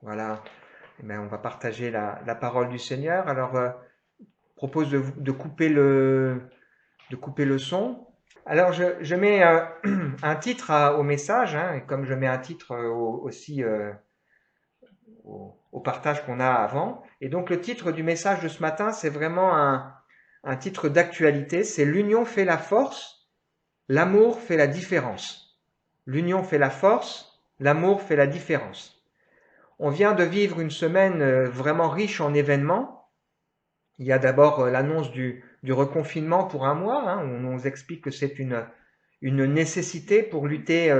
Voilà. Eh bien, on va partager la parole du Seigneur. Alors, propose de couper de couper le son. Alors, je mets un titre au message, hein, et comme je mets un titre aussi au partage qu'on a avant. Et donc, le titre du message de ce matin, c'est vraiment un titre d'actualité. C'est L'union fait la force, l'amour fait la différence. L'union fait la force, l'amour fait la différence. On vient de vivre une semaine vraiment riche en événements. Il y a d'abord l'annonce du reconfinement pour un mois, hein, où on nous explique que c'est une nécessité pour lutter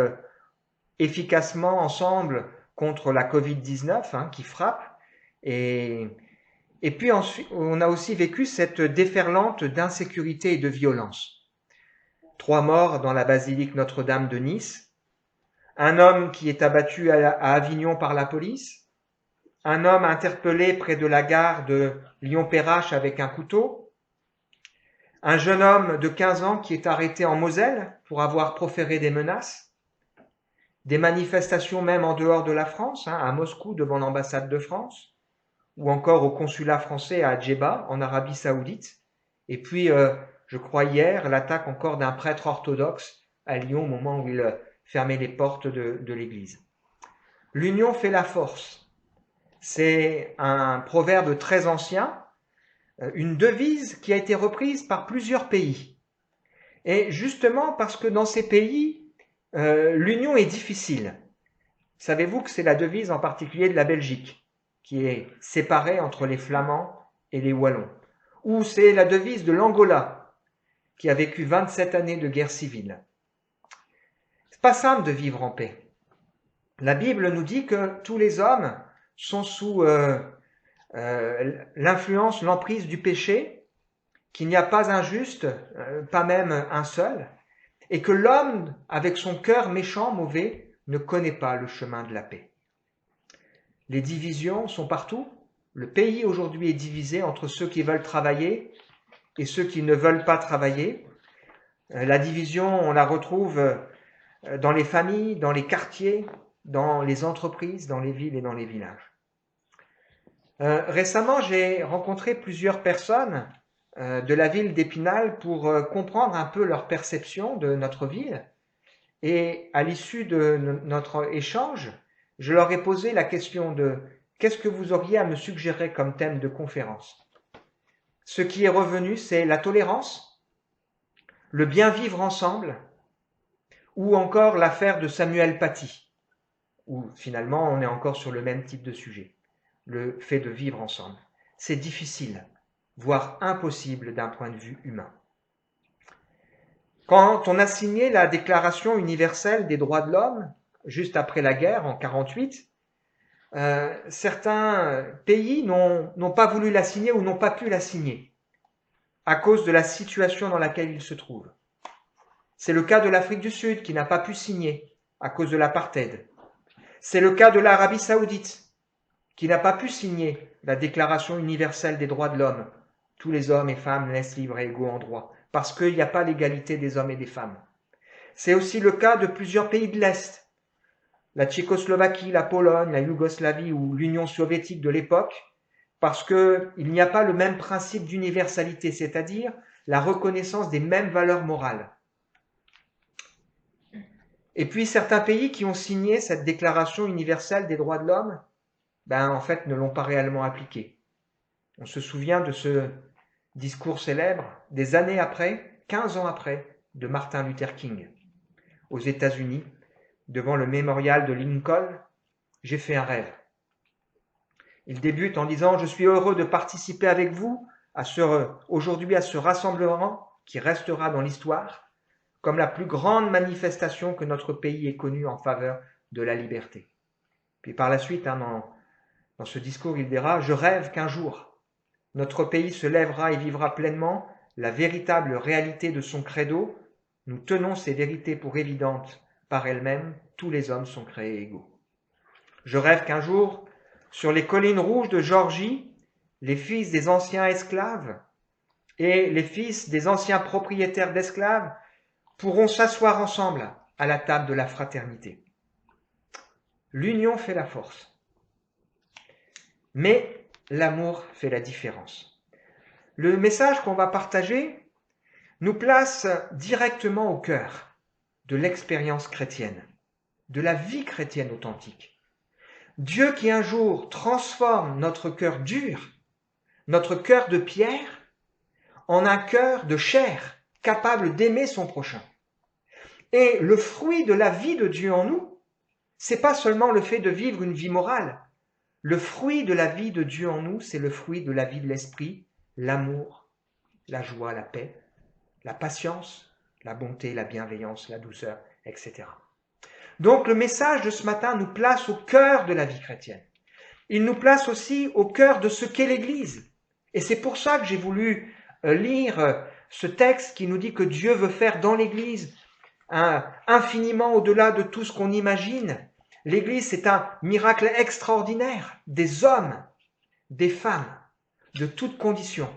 efficacement ensemble contre la Covid-19 hein, qui frappe. Et, et puis ensuite, on a aussi vécu cette déferlante d'insécurité et de violence. 3 morts dans la basilique Notre-Dame de Nice, un homme qui est abattu à Avignon par la police, un homme interpellé près de la gare de Lyon-Perrache avec un couteau, un jeune homme de 15 ans qui est arrêté en Moselle pour avoir proféré des menaces, des manifestations même en dehors de la France, hein, à Moscou devant l'ambassade de France, ou encore au consulat français à Djeddah en Arabie Saoudite, et puis je crois hier l'attaque encore d'un prêtre orthodoxe à Lyon au moment où il fermait les portes de l'église. L'union fait la force. C'est un proverbe très ancien, une devise qui a été reprise par plusieurs pays. Et justement parce que dans ces pays, l'union est difficile. Savez-vous que c'est la devise en particulier de la Belgique, qui est séparée entre les Flamands et les Wallons. Ou c'est la devise de l'Angola, qui a vécu 27 années de guerre civile. C'est pas simple de vivre en paix. La Bible nous dit que tous les hommes sont sous l'influence, l'emprise du péché, qu'il n'y a pas un juste, pas même un seul, et que l'homme, avec son cœur méchant, mauvais, ne connaît pas le chemin de la paix. Les divisions sont partout. Le pays aujourd'hui est divisé entre ceux qui veulent travailler et ceux qui ne veulent pas travailler. La division, on la retrouve dans les familles, dans les quartiers, dans les entreprises, dans les villes et dans les villages. Récemment, j'ai rencontré plusieurs personnes de la ville d'Épinal pour comprendre un peu leur perception de notre ville. Et à l'issue de notre échange, je leur ai posé la question de qu'est-ce que vous auriez à me suggérer comme thème de conférence. Ce qui est revenu, c'est la tolérance, le bien vivre ensemble, ou encore l'affaire de Samuel Paty, où finalement on est encore sur le même type de sujet, le fait de vivre ensemble. C'est difficile, voire impossible d'un point de vue humain. Quand on a signé la Déclaration universelle des droits de l'homme, juste après la guerre, en 1948, certains pays n'ont pas voulu la signer ou n'ont pas pu la signer à cause de la situation dans laquelle ils se trouvent. C'est le cas de l'Afrique du Sud qui n'a pas pu signer à cause de l'apartheid. C'est le cas de l'Arabie Saoudite qui n'a pas pu signer la Déclaration universelle des droits de l'homme. Tous les hommes et femmes naissent libres et égaux en droit, parce qu'il n'y a pas l'égalité des hommes et des femmes. C'est aussi le cas de plusieurs pays de l'Est, la Tchécoslovaquie, la Pologne, la Yougoslavie ou l'Union soviétique de l'époque, parce qu'il n'y a pas le même principe d'universalité, c'est-à-dire la reconnaissance des mêmes valeurs morales. Et puis certains pays qui ont signé cette Déclaration universelle des droits de l'homme, en fait, ne l'ont pas réellement appliquée. On se souvient de ce discours célèbre des années après, 15 ans après, de Martin Luther King, aux États-Unis, devant le mémorial de Lincoln. J'ai fait un rêve. Il débute en disant « Je suis heureux de participer avec vous aujourd'hui à ce rassemblement qui restera dans l'histoire comme la plus grande manifestation que notre pays ait connue en faveur de la liberté. » Puis par la suite, dans ce discours, il dira « Je rêve qu'un jour, notre pays se lèvera et vivra pleinement la véritable réalité de son credo. Nous tenons ces vérités pour évidentes par elles-mêmes. Tous les hommes sont créés égaux. Je rêve qu'un jour, sur les collines rouges de Géorgie, les fils des anciens esclaves et les fils des anciens propriétaires d'esclaves pourront s'asseoir ensemble à la table de la fraternité. L'union fait la force. mais l'amour fait la différence. Le message qu'on va partager nous place directement au cœur de l'expérience chrétienne, de la vie chrétienne authentique. Dieu qui un jour transforme notre cœur dur, notre cœur de pierre, en un cœur de chair, capable d'aimer son prochain. Et le fruit de la vie de Dieu en nous, c'est pas seulement le fait de vivre une vie morale. Le fruit de la vie de Dieu en nous, c'est le fruit de la vie de l'esprit, l'amour, la joie, la paix, la patience, la bonté, la bienveillance, la douceur, etc. Donc le message de ce matin nous place au cœur de la vie chrétienne. Il nous place aussi au cœur de ce qu'est l'Église. Et c'est pour ça que j'ai voulu lire ce texte qui nous dit que Dieu veut faire dans l'Église infiniment au-delà de tout ce qu'on imagine. L'Église, c'est un miracle extraordinaire. Des hommes, des femmes, de toutes conditions,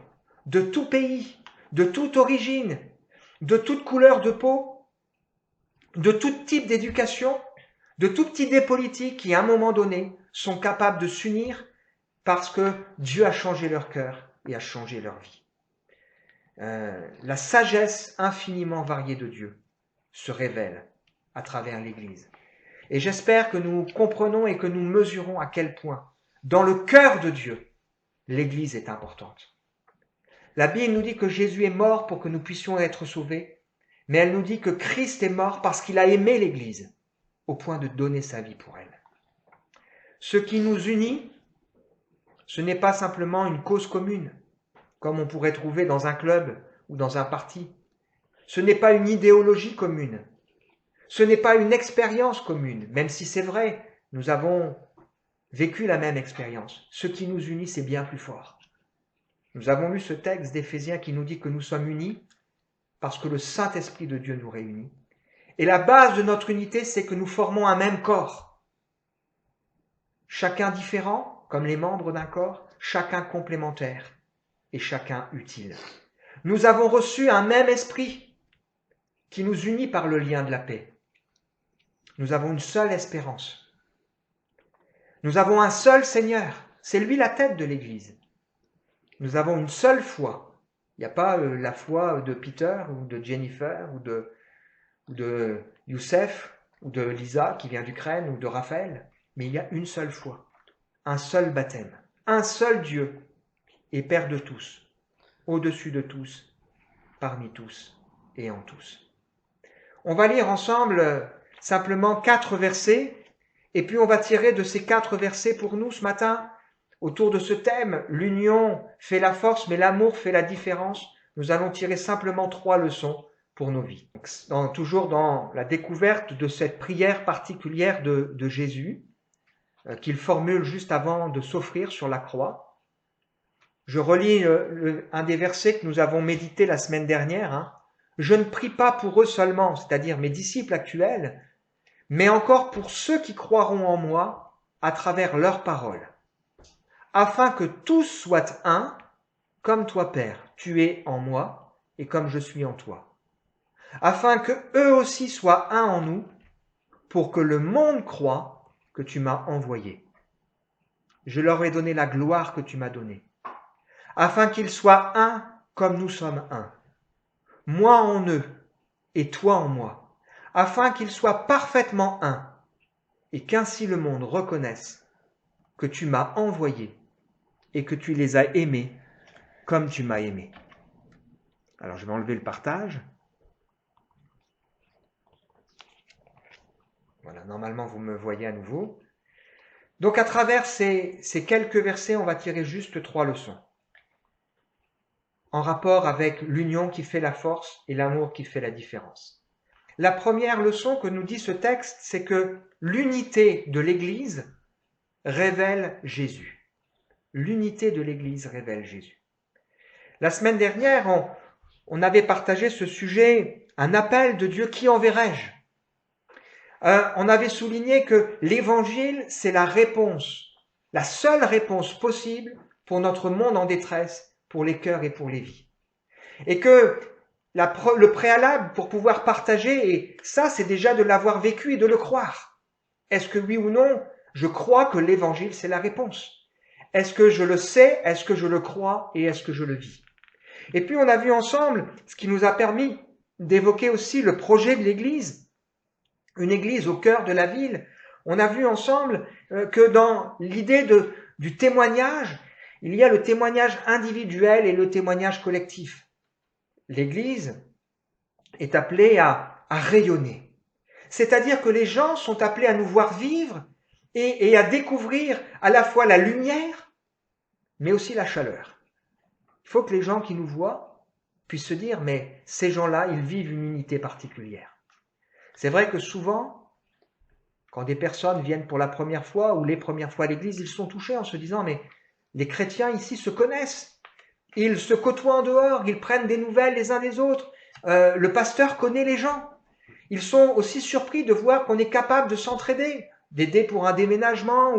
de tout pays, de toute origine, de toute couleur de peau, de tout type d'éducation, de toute idée politique qui, à un moment donné, sont capables de s'unir parce que Dieu a changé leur cœur et a changé leur vie. La sagesse infiniment variée de Dieu se révèle à travers l'Église. Et j'espère que nous comprenons et que nous mesurons à quel point, dans le cœur de Dieu, l'Église est importante. La Bible nous dit que Jésus est mort pour que nous puissions être sauvés, mais elle nous dit que Christ est mort parce qu'il a aimé l'Église, au point de donner sa vie pour elle. Ce qui nous unit, ce n'est pas simplement une cause commune, comme on pourrait trouver dans un club ou dans un parti. Ce n'est pas une idéologie commune. Ce n'est pas une expérience commune, même si c'est vrai, nous avons vécu la même expérience. Ce qui nous unit, c'est bien plus fort. Nous avons lu ce texte d'Éphésiens qui nous dit que nous sommes unis parce que le Saint-Esprit de Dieu nous réunit. Et la base de notre unité, c'est que nous formons un même corps. Chacun différent, comme les membres d'un corps, chacun complémentaire et chacun utile. Nous avons reçu un même esprit qui nous unit par le lien de la paix. Nous avons une seule espérance. Nous avons un seul Seigneur. C'est lui la tête de l'Église. Nous avons une seule foi. Il n'y a pas la foi de Peter ou de Jennifer ou de Youssef ou de Lisa qui vient d'Ukraine ou de Raphaël. Mais il y a une seule foi, un seul baptême, un seul Dieu et Père de tous, au-dessus de tous, parmi tous et en tous. On va lire ensemble simplement 4 versets et puis on va tirer de ces 4 versets pour nous ce matin autour de ce thème, l'union fait la force mais l'amour fait la différence. Nous allons tirer simplement 3 leçons pour nos vies. Toujours dans la découverte de cette prière particulière de Jésus qu'il formule juste avant de s'offrir sur la croix. Je relis un des versets que nous avons médité la semaine dernière. Je ne prie pas pour eux seulement, c'est-à-dire mes disciples actuels, mais encore pour ceux qui croiront en moi à travers leurs paroles, afin que tous soient un, comme toi, Père, tu es en moi et comme je suis en toi, afin que eux aussi soient un en nous, pour que le monde croie que tu m'as envoyé. Je leur ai donné la gloire que tu m'as donnée, afin qu'ils soient un comme nous sommes un. Moi en eux et toi en moi, afin qu'ils soient parfaitement un, et qu'ainsi le monde reconnaisse que tu m'as envoyé et que tu les as aimés comme tu m'as aimé. Alors je vais enlever le partage. Voilà, normalement vous me voyez à nouveau. Donc à travers ces quelques versets, on va tirer juste 3 leçons. En rapport avec l'union qui fait la force et l'amour qui fait la différence. La première leçon que nous dit ce texte, c'est que l'unité de l'Église révèle Jésus. L'unité de l'Église révèle Jésus. La semaine dernière, on avait partagé ce sujet, un appel de Dieu, qui enverrai-je ? On avait souligné que l'Évangile, c'est la réponse, la seule réponse possible pour notre monde en détresse, pour les cœurs et pour les vies. Et que le préalable pour pouvoir partager, et ça c'est déjà de l'avoir vécu et de le croire. Est-ce que oui ou non, je crois que l'Évangile c'est la réponse? Est-ce que je le sais? Est-ce que je le crois? Et est-ce que je le vis? Et puis on a vu ensemble ce qui nous a permis d'évoquer aussi le projet de l'Église, une Église au cœur de la ville. On a vu ensemble que dans l'idée du témoignage, il y a le témoignage individuel et le témoignage collectif. L'Église est appelée à rayonner. C'est-à-dire que les gens sont appelés à nous voir vivre et à découvrir à la fois la lumière, mais aussi la chaleur. Il faut que les gens qui nous voient puissent se dire, mais ces gens-là, ils vivent une unité particulière. C'est vrai que souvent, quand des personnes viennent pour la première fois ou les premières fois à l'église, ils sont touchés en se disant, mais les chrétiens ici se connaissent. Ils se côtoient en dehors, ils prennent des nouvelles les uns des autres. Le pasteur connaît les gens. Ils sont aussi surpris de voir qu'on est capable de s'entraider, d'aider pour un déménagement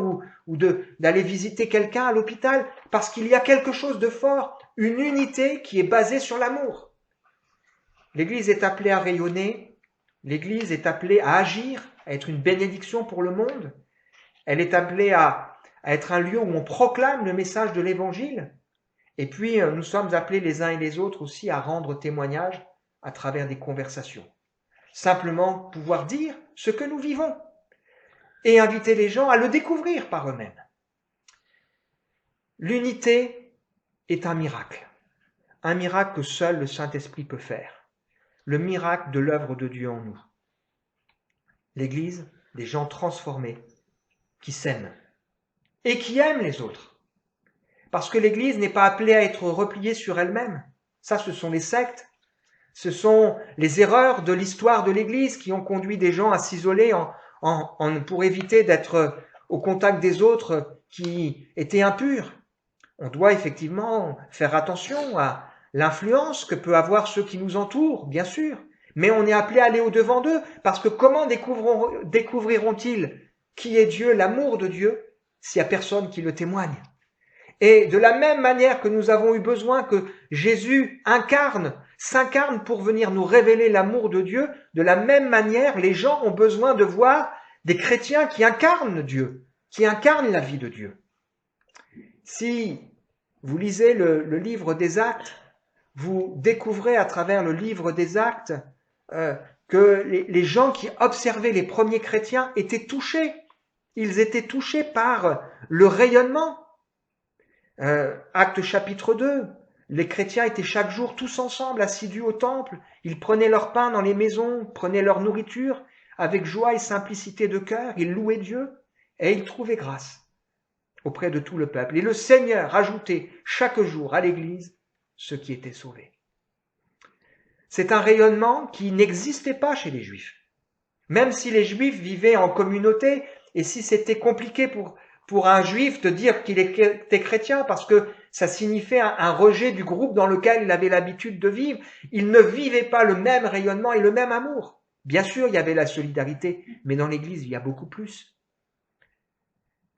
ou d'aller visiter quelqu'un à l'hôpital, parce qu'il y a quelque chose de fort, une unité qui est basée sur l'amour. L'Église est appelée à rayonner, l'Église est appelée à agir, à être une bénédiction pour le monde. Elle est appelée à être un lieu où on proclame le message de l'Évangile. Et puis, nous sommes appelés les uns et les autres aussi à rendre témoignage à travers des conversations. Simplement pouvoir dire ce que nous vivons et inviter les gens à le découvrir par eux-mêmes. L'unité est un miracle que seul le Saint-Esprit peut faire, le miracle de l'œuvre de Dieu en nous. L'Église, des gens transformés, qui s'aiment et qui aiment les autres. Parce que l'Église n'est pas appelée à être repliée sur elle-même. Ça, ce sont les sectes. Ce sont les erreurs de l'histoire de l'Église qui ont conduit des gens à s'isoler pour éviter d'être au contact des autres qui étaient impurs. On doit effectivement faire attention à l'influence que peut avoir ceux qui nous entourent, bien sûr. Mais on est appelé à aller au-devant d'eux, parce que comment découvriront-ils qui est Dieu, l'amour de Dieu, s'il n'y a personne qui le témoigne? Et de la même manière que nous avons eu besoin que Jésus s'incarne pour venir nous révéler l'amour de Dieu, de la même manière, les gens ont besoin de voir des chrétiens qui incarnent Dieu, qui incarnent la vie de Dieu. Si vous lisez le livre des Actes, vous découvrez à travers le livre des Actes que les gens qui observaient les premiers chrétiens étaient touchés. Ils étaient touchés par le rayonnement. Actes chapitre 2, les chrétiens étaient chaque jour tous ensemble, assidus au temple. Ils prenaient leur pain dans les maisons, prenaient leur nourriture avec joie et simplicité de cœur. Ils louaient Dieu et ils trouvaient grâce auprès de tout le peuple. Et le Seigneur ajoutait chaque jour à l'Église ceux qui étaient sauvés. C'est un rayonnement qui n'existait pas chez les Juifs. Même si les Juifs vivaient en communauté et si c'était compliqué pour un Juif de dire qu'il était chrétien parce que ça signifiait un rejet du groupe dans lequel il avait l'habitude de vivre, il ne vivait pas le même rayonnement et le même amour. Bien sûr, il y avait la solidarité, mais dans l'Église, il y a beaucoup plus.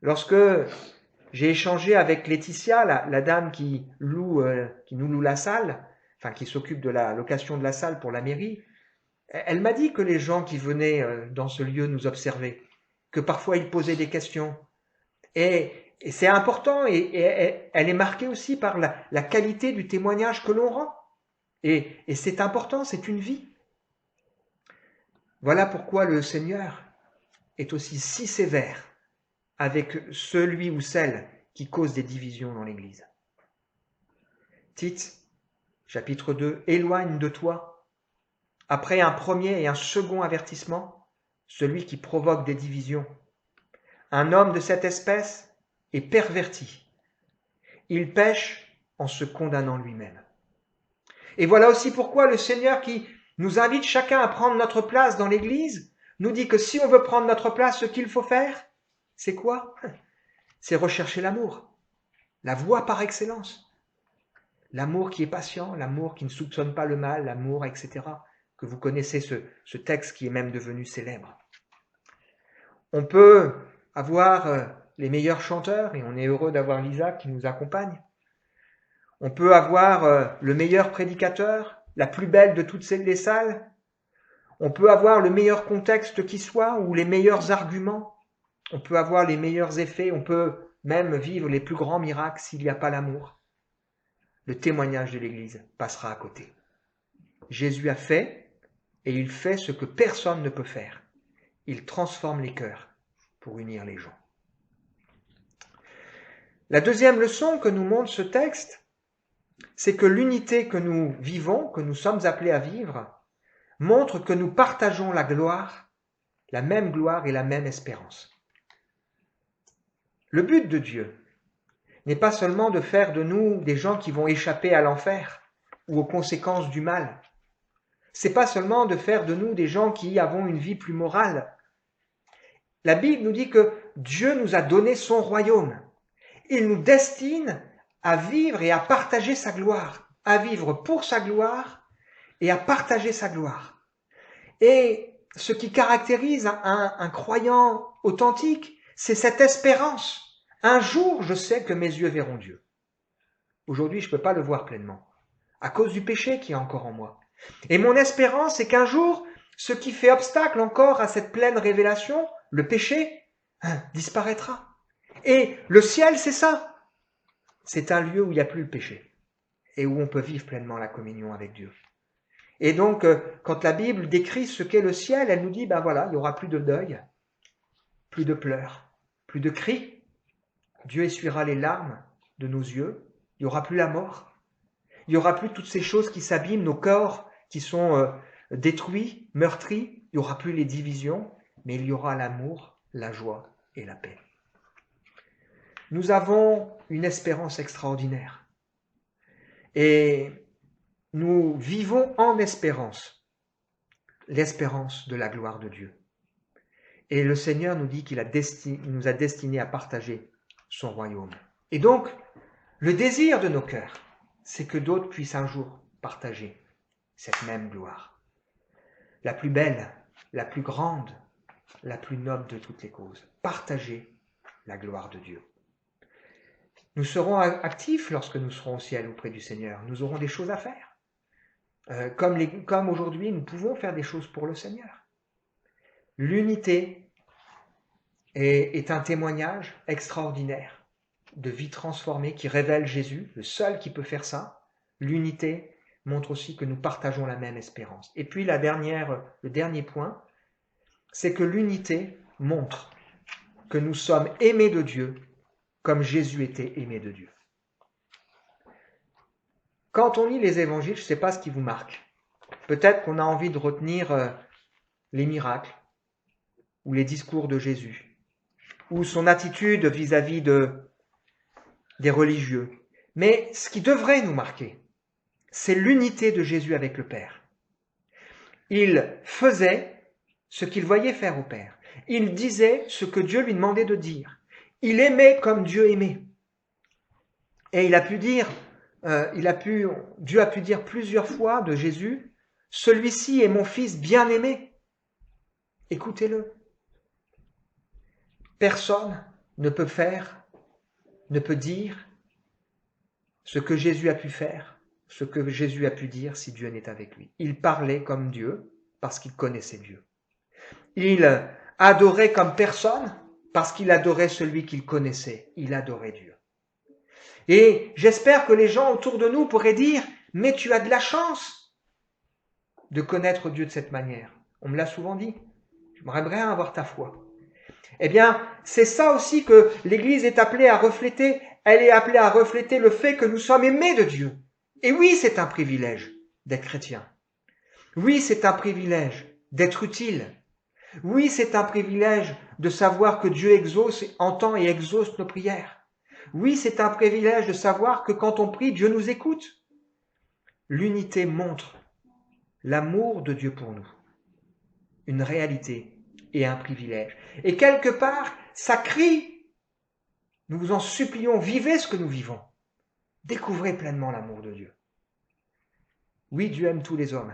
Lorsque j'ai échangé avec Laetitia, la dame qui nous loue la salle, enfin qui s'occupe de la location de la salle pour la mairie, elle m'a dit que les gens qui venaient dans ce lieu nous observer, que parfois ils posaient des questions. Et c'est important, et elle est marquée aussi par la qualité du témoignage que l'on rend. Et c'est important, c'est une vie. Voilà pourquoi le Seigneur est aussi si sévère avec celui ou celle qui cause des divisions dans l'Église. Tite, chapitre 2, éloigne de toi, après un premier et un second avertissement, celui qui provoque des divisions. Un homme de cette espèce est perverti. Il pêche en se condamnant lui-même. Et voilà aussi pourquoi le Seigneur qui nous invite chacun à prendre notre place dans l'Église, nous dit que si on veut prendre notre place, ce qu'il faut faire, c'est quoi? C'est rechercher l'amour, la voie par excellence. L'amour qui est patient, l'amour qui ne soupçonne pas le mal, l'amour, etc. Que vous connaissez ce texte qui est même devenu célèbre. On peut avoir les meilleurs chanteurs, et on est heureux d'avoir Lisa qui nous accompagne. On peut avoir le meilleur prédicateur, la plus belle de toutes les salles. On peut avoir le meilleur contexte qui soit, ou les meilleurs arguments. On peut avoir les meilleurs effets, on peut même vivre les plus grands miracles, s'il n'y a pas l'amour, le témoignage de l'Église passera à côté. Jésus a fait, et il fait ce que personne ne peut faire. Il transforme les cœurs pour unir les gens. La deuxième leçon que nous montre ce texte, c'est que l'unité que nous vivons, que nous sommes appelés à vivre, montre que nous partageons la gloire, la même gloire et la même espérance. Le but de Dieu n'est pas seulement de faire de nous des gens qui vont échapper à l'enfer ou aux conséquences du mal. C'est pas seulement de faire de nous des gens qui avons une vie plus morale. La Bible nous dit que Dieu nous a donné son royaume. Il nous destine à vivre et à partager sa gloire, à vivre pour sa gloire et à partager sa gloire. Et ce qui caractérise un croyant authentique, c'est cette espérance. Un jour, je sais que mes yeux verront Dieu. Aujourd'hui, je ne peux pas le voir pleinement, à cause du péché qui est encore en moi. Et mon espérance, c'est qu'un jour, ce qui fait obstacle encore à cette pleine révélation, le péché, disparaîtra. Et le ciel, c'est ça. C'est un lieu où il n'y a plus le péché et où on peut vivre pleinement la communion avec Dieu. Et donc, quand la Bible décrit ce qu'est le ciel, elle nous dit, ben voilà, il n'y aura plus de deuil, plus de pleurs, plus de cris. Dieu essuiera les larmes de nos yeux. Il n'y aura plus la mort. Il n'y aura plus toutes ces choses qui s'abîment, nos corps qui sont détruits, meurtris. Il n'y aura plus les divisions, mais il y aura l'amour, la joie et la paix. Nous avons une espérance extraordinaire. Et nous vivons en espérance, l'espérance de la gloire de Dieu. Et le Seigneur nous dit qu'il nous a destinés à partager son royaume. Et donc, le désir de nos cœurs, c'est que d'autres puissent un jour partager cette même gloire. La plus belle, la plus grande, la plus noble de toutes les causes. Partager la gloire de Dieu. Nous serons actifs lorsque nous serons au ciel auprès du Seigneur. Nous aurons des choses à faire. Comme aujourd'hui, nous pouvons faire des choses pour le Seigneur. L'unité est un témoignage extraordinaire de vie transformée qui révèle Jésus, le seul qui peut faire ça. L'unité montre aussi que nous partageons la même espérance. Et puis le dernier point, c'est que l'unité montre que nous sommes aimés de Dieu comme Jésus était aimé de Dieu. Quand on lit les évangiles, je ne sais pas ce qui vous marque. Peut-être qu'on a envie de retenir les miracles, ou les discours de Jésus, ou son attitude vis-à-vis des religieux. Mais ce qui devrait nous marquer, c'est l'unité de Jésus avec le Père. Il faisait ce qu'il voyait faire au Père. Il disait ce que Dieu lui demandait de dire. Il aimait comme Dieu aimait. Et Dieu a pu dire plusieurs fois de Jésus, « Celui-ci est mon fils bien-aimé. Écoutez-le. » Personne ne peut dire ce que Jésus a pu faire, ce que Jésus a pu dire si Dieu n'est avec lui. Il parlait comme Dieu parce qu'il connaissait Dieu. Il adorait comme personne parce qu'il adorait celui qu'il connaissait. Il adorait Dieu. Et j'espère que les gens autour de nous pourraient dire « Mais tu as de la chance de connaître Dieu de cette manière. » On me l'a souvent dit. J'aimerais bien avoir ta foi. Eh bien, c'est ça aussi que l'Église est appelée à refléter. Elle est appelée à refléter le fait que nous sommes aimés de Dieu. Et oui, c'est un privilège d'être chrétien. Oui, c'est un privilège d'être utile. Oui, c'est un privilège de savoir que Dieu entend et exauce nos prières. Oui, c'est un privilège de savoir que quand on prie, Dieu nous écoute. L'unité montre l'amour de Dieu pour nous. Une réalité et un privilège. Et quelque part, ça crie. Nous vous en supplions, vivez ce que nous vivons. Découvrez pleinement l'amour de Dieu. Oui, Dieu aime tous les hommes.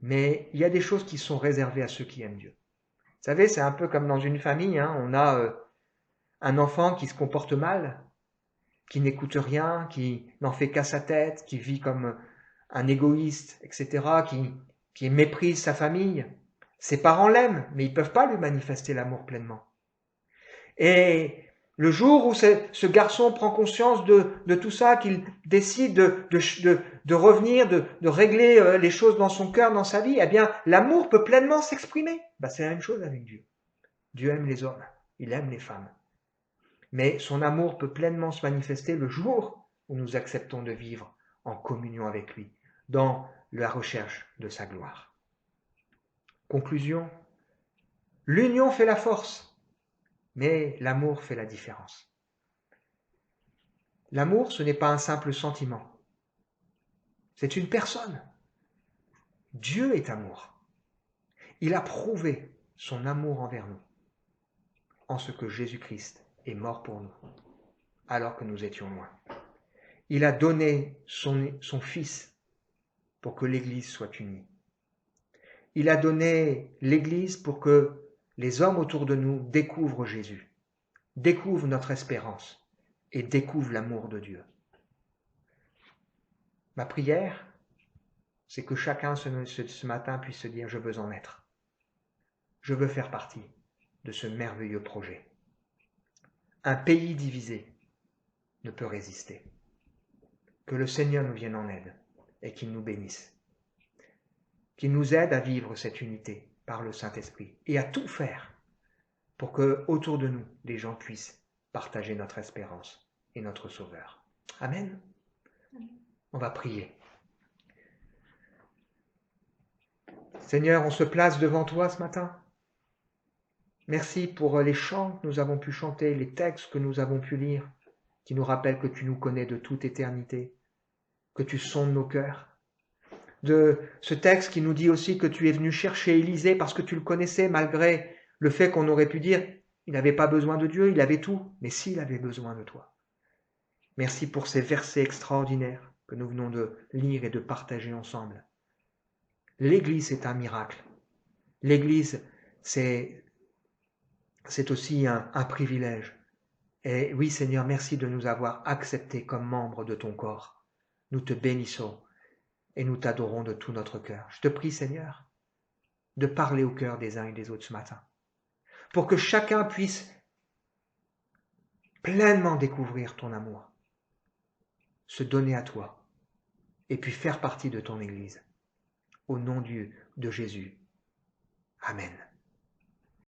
Mais il y a des choses qui sont réservées à ceux qui aiment Dieu. Vous savez, c'est un peu comme dans une famille. On a un enfant qui se comporte mal, qui n'écoute rien, qui n'en fait qu'à sa tête, qui vit comme un égoïste, etc., qui méprise sa famille. Ses parents l'aiment, mais ils ne peuvent pas lui manifester l'amour pleinement. Et Le jour où ce garçon prend conscience de tout ça, qu'il décide de revenir, de régler les choses dans son cœur, dans sa vie, eh bien, l'amour peut pleinement s'exprimer. Ben, c'est la même chose avec Dieu. Dieu aime les hommes, il aime les femmes. Mais son amour peut pleinement se manifester le jour où nous acceptons de vivre en communion avec lui, dans la recherche de sa gloire. Conclusion, l'union fait la force, mais l'amour fait la différence. L'amour, ce n'est pas un simple sentiment. C'est une personne. Dieu est amour. Il a prouvé son amour envers nous en ce que Jésus-Christ est mort pour nous, alors que nous étions loin. Il a donné son Fils pour que l'Église soit unie. Il a donné l'Église pour que les hommes autour de nous découvrent Jésus, découvrent notre espérance et découvrent l'amour de Dieu. Ma prière, c'est que chacun ce matin puisse se dire « Je veux en être. Je veux faire partie de ce merveilleux projet. » Un pays divisé ne peut résister. Que le Seigneur nous vienne en aide et qu'il nous bénisse. Qu'il nous aide à vivre cette unité par le Saint-Esprit et à tout faire pour que autour de nous, les gens puissent partager notre espérance et notre Sauveur. Amen. On va prier. Seigneur, on se place devant toi ce matin. Merci pour les chants que nous avons pu chanter, les textes que nous avons pu lire, qui nous rappellent que tu nous connais de toute éternité, que tu sondes nos cœurs. De ce texte qui nous dit aussi que tu es venu chercher Élisée parce que tu le connaissais, malgré le fait qu'on aurait pu dire il n'avait pas besoin de Dieu, il avait tout, mais s'il avait besoin de toi. Merci pour ces versets extraordinaires que nous venons de lire et de partager ensemble. L'Église est un miracle. L'Église, c'est aussi un privilège. Et oui, Seigneur, merci de nous avoir acceptés comme membres de ton corps. Nous te bénissons et nous t'adorons de tout notre cœur. Je te prie, Seigneur, de parler au cœur des uns et des autres ce matin, pour que chacun puisse pleinement découvrir ton amour, se donner à toi, et puis faire partie de ton Église. Au nom de Jésus. Amen.